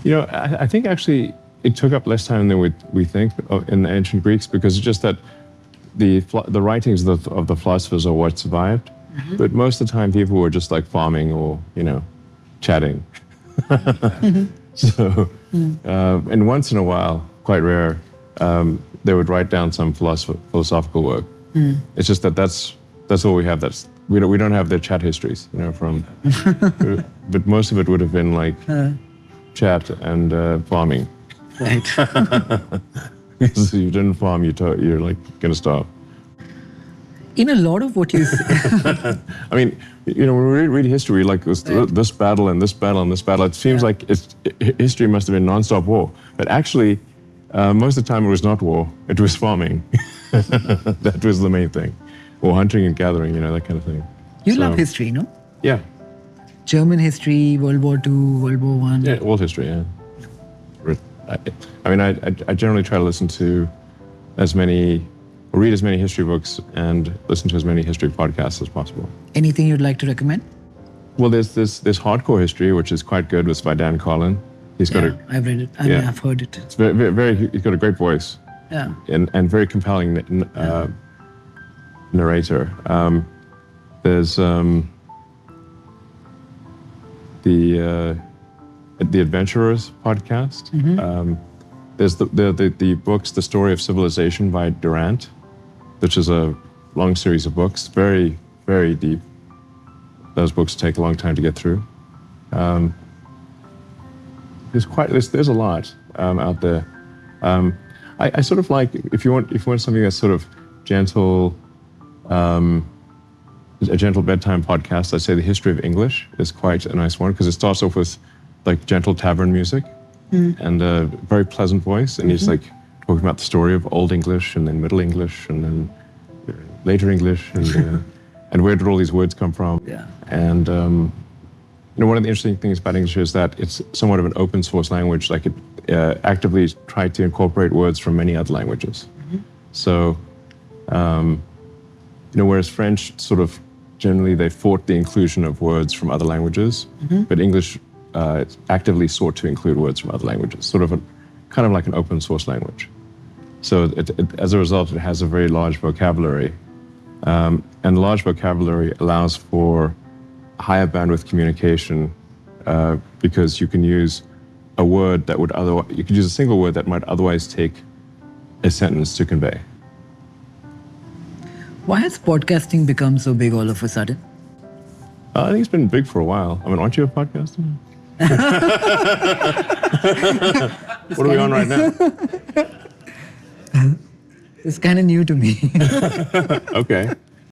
I think actually it took up less time than we think in the ancient Greeks, because it's just that the writings of the philosophers are what survived. Mm-hmm. But most of the time people were just like farming or, chatting. So, and once in a while, quite rare, they would write down some philosophical work. Mm. It's just that's all we have. We don't have their chat histories, from. But most of it would have been like chat and farming. Right. Because if you didn't farm, you're like going to starve. In a lot of what you say, I mean, when we read history, like this battle and this battle and this battle, it seems like history must have been non-stop war. But actually, most of the time it was not war; it was farming. That was the main thing, or hunting and gathering, that kind of thing. You love history, no? Yeah. German history, World War II, World War I. Yeah, world history. Yeah. I generally try to listen to read as many history books and listen to as many history podcasts as possible. Anything you'd like to recommend? Well, there's Hardcore History, which is quite good, by Dan Carlin. I've read it. I've heard it. It's very he's got a great voice. Yeah. And very compelling narrator. There's the Adventurers podcast. Mm-hmm. There's the books, The Story of Civilization by Durant, which is a long series of books, very, very deep. Those books take a long time to get through. There's a lot out there. I sort of like, if you want something that's sort of gentle, a gentle bedtime podcast, I'd say The History of English is quite a nice one, because it starts off with like gentle tavern music and a very pleasant voice, and he's like talking about the story of Old English and then Middle English and then later English and where did all these words come from. Yeah. And one of the interesting things about English is that it's somewhat of an open source language. Like it actively tried to incorporate words from many other languages. Mm-hmm. So, whereas French sort of generally they fought the inclusion of words from other languages, but English actively sought to include words from other languages, kind of like an open source language. So as a result, it has a very large vocabulary. And the large vocabulary allows for higher bandwidth communication because you can use you could use a single word that might otherwise take a sentence to convey. Why has podcasting become so big all of a sudden? I think it's been big for a while. I mean, aren't you a podcaster? What are we on right now? It's kind of new to me. Okay.